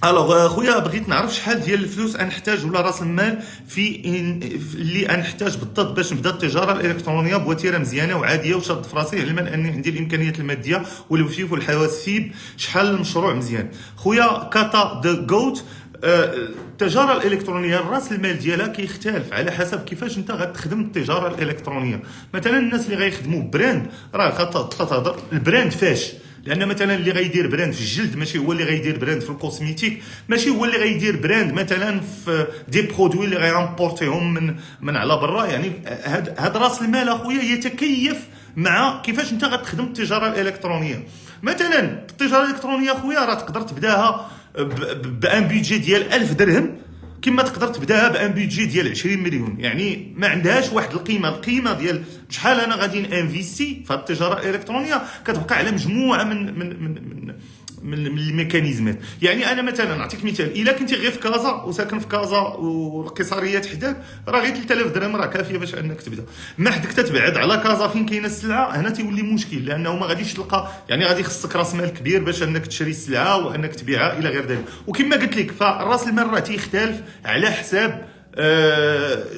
الوغ خويا، بغيت نعرف شحال ديال الفلوس نحتاج ولا راس المال اللي نحتاج بالضبط باش نبدا التجاره الالكترونيه بوتيره مزيانه وعاديه وشاد في راسي، علما اني عندي الامكانيات الماديه والوفيف والحواسيب. شحال المشروع مزيان خويا؟ كاتا دو غوت. التجاره الالكترونيه راس المال ديالها كيختلف على حسب كيفاش انت غتخدم التجاره الالكترونيه. مثلا الناس اللي غيخدموا براند راه غتهضر البراند فاش، لان مثلا اللي غيدير براند في الجلد ماشي هو اللي غيدير براند في الكوسميتيك، ماشي هو اللي غيدير براند مثلا في دي برودوي اللي غيامبورتيهم من على برا. يعني هاد راس المال اخويا يتكيف مع كيفاش انت غتخدم التجاره الالكترونيه. مثلا التجاره الالكترونيه اخويا راه تقدر تبداها بان بيدجي ديال 1000 درهم، كما تقدر تبداها بان بيدجي ديال 20 مليون. يعني ما عندهاش واحد القيمه ديال شحال انا غادي انفيستي في التجاره الالكترونيه، كتبقى على مجموعه من الميكانيزمات. يعني انا مثلا نعطيك مثال، الا كنتي غير في كازا وساكن في كازا والقصريات حداك، راه غير 3000 درهم راه كافيه باش انك تبدا. ما حدك تتبعد على كازا فين كاينه السلعه، هنا تيولي مشكل، لانه ما غاديش تلقى، يعني غادي خصك راس مال كبير باش انك تشري السلعه وانك تبيعها الى غير ذلك. وكما قلت لك فالراس المال راه تيختلف على حساب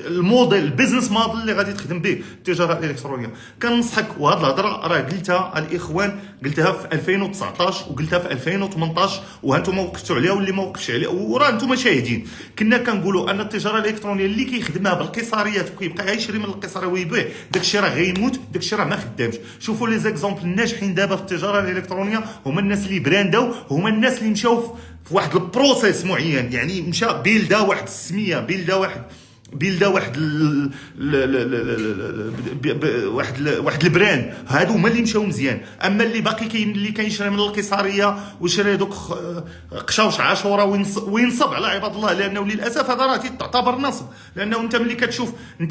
الموديل البيزنس موديل اللي غادي تخدم به التجاره الالكترونيه. كننصحك، وهاد الهضره راه قلتها الاخوان، قلتها في 2019 وقلتها في 2018، وهانتم وقفتوا عليها واللي ما وقفش عليها وراه انتم شاهدين. كنا كنقولوا ان التجاره الالكترونيه اللي كيخدمها بالقصاريات وكيبقى غيشري من القصاري ويبيع، داكشي راه غيموت، داكشي راه ما خدامش. شوفوا لي زيكزامبل الناجحين دابا في التجاره الالكترونيه هما الناس اللي برانداو، هما الناس اللي مشاو في واحد البروسيس معين. يعني مشى بيلدا واحد السميه، بيلدا واحد البراند، هادو هما اللي مشاو مزيان. اما اللي باقي كاين اللي كيشري من القصاريه ويشري دوك قشاوش عاشوره وينصب على عباد الله، لانه للاسف هذا راه تعتبر نصب. لانه انت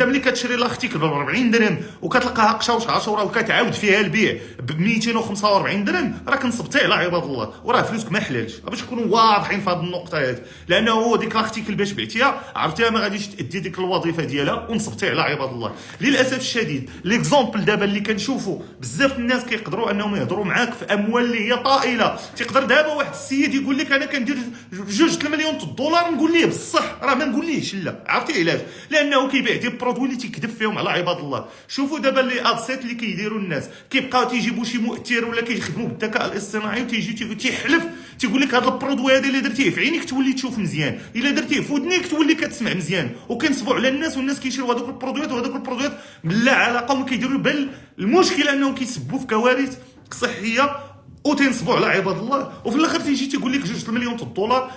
ملي كتشري لاختيك ب 40 درهم وكتلقاها قشاوش عاشوره وكتعاود فيها البيع ب 245 درهم، راك نصبتي على عباد الله وراه فلوسك ما حلالش. باش نكونوا واضحين في هذه النقطه هذه، لانه ديك لاختيك باش بعتيها عرفتيها ما غاديش تادي ديك الوظيفه ديالها ونصبتي على عباد الله. للاسف الشديد ليكزومبل دابا اللي كنشوفوا بزاف الناس كيقدروا انهم يهضروا معاك في اموال اللي هي طائله. تقدر دابا واحد السيد يقول لك انا كندير 2 مليون الدولار، نقول ليه بصح راه ما نقوليش لا. عرفتي علاش؟ لانه كيبيع دي برودوي اللي تيكذب فيهم على عباد الله. شوفوا دابا اللي ادسيت اللي كيديروا الناس، كيبقاو تيجيبوا شي مؤثر ولا كيخدموا بالذكاء الاصطناعي وتيجي تيحلف تيقول لك هذا البرودوي هذا اللي درتيه في عينيك تولي تشوف مزيان، الا درتيه في ودنيك تولي كتسمع مزيان. وكنصبوا على الناس والناس كيشريوا هذوك البرودويات، وهذوك البرودويات بلا علاقه وما كيديروا. بل المشكل انهم كيسبوا في كوارث صحيه وتنصبوا على عباد الله، وفي الاخر تيجي تيقول لك 2 مليون الدولار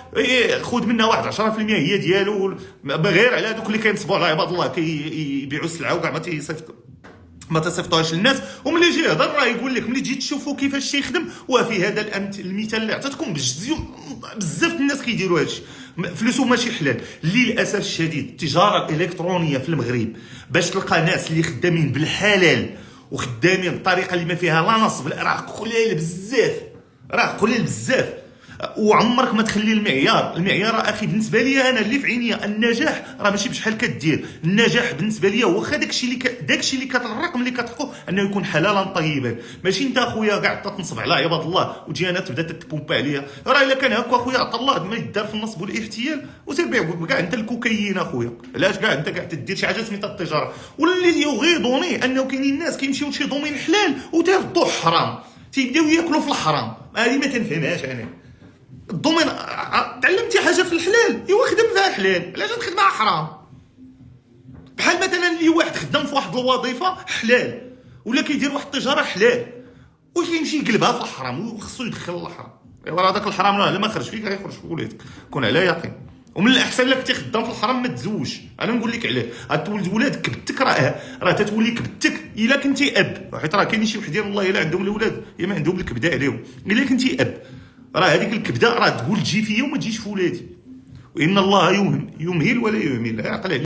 خذ منها واحد 10% هي ديالو، غير على هذوك اللي كينصبوا على عباد الله كيبيعوا السلعه وكاع ما تصيفطوهاش للناس. وملي يجي يهضر راه يقول لك، ملي تجي تشوفوا كيفاش تيخدم. وفي هذا المثال اللي عطيتكم بزاف الناس كيديروا هادشي، فلوسهم ماشي حلال. للاسف الشديد التجاره الالكترونيه في المغرب باش تلقى ناس اللي خدامين بالحلال وخدامين بطريقه اللي ما فيها لا نصب راه قليل بزاف. وعمرك ما تخلي المعيار اخي بالنسبه لي انا اللي في عينيا النجاح راه ماشي بشحال كدير. النجاح بالنسبه لي واخا داكشي اللي الرقم اللي كتحقو انه يكون حلالا طيبا، ماشي انت اخويا قاعد تنصب على عباد الله وتجي انا تبدا تبومبا عليا. راه الا كان هكا اخويا عطا الله ما يدار في النصب والاحتيال وسير بيع كاع انت الكوكايين اخويا. علاش كاع انت قاعد تدير شي حاجه سميتها التجاره؟ واللي يغيظوني انه كاينين الناس كيمشيو لشي دومين حلال وتيردوه حرام، تيبداو ياكلوا في الحرام. هذه ما كنفهمهاش انا. الدومين تعلمتي حاجه في الحلال ايوا خدم فيها حلال، علاش تخدمها حرام؟ بحال مثلا اللي واحد خدام في واحد الوظيفه حلال ولا كيدير واحد التجاره حلال ويمشي يقلبها في الحرام وخصو يدخل الحرام. ايوا راه داك الحرام راه ما خرج فيك غيخرج في وليدك، كون على يقين. ومن الاحسن لك تخدم في الحرام ما تزوجش. انا نقول لك علاه، غتولد ولادك كبتك، راه تتولي كبتك الا كنتي اب، حيت راه كاينين شي وحدين والله الا عندهم الاولاد يا ما عندهم الكبده عليهم. الا كنتي اب راه هذيك الكبده راه تقول تجي فيا وما تجيش في ولادي. وان الله يمهل ولا يهمل. عقل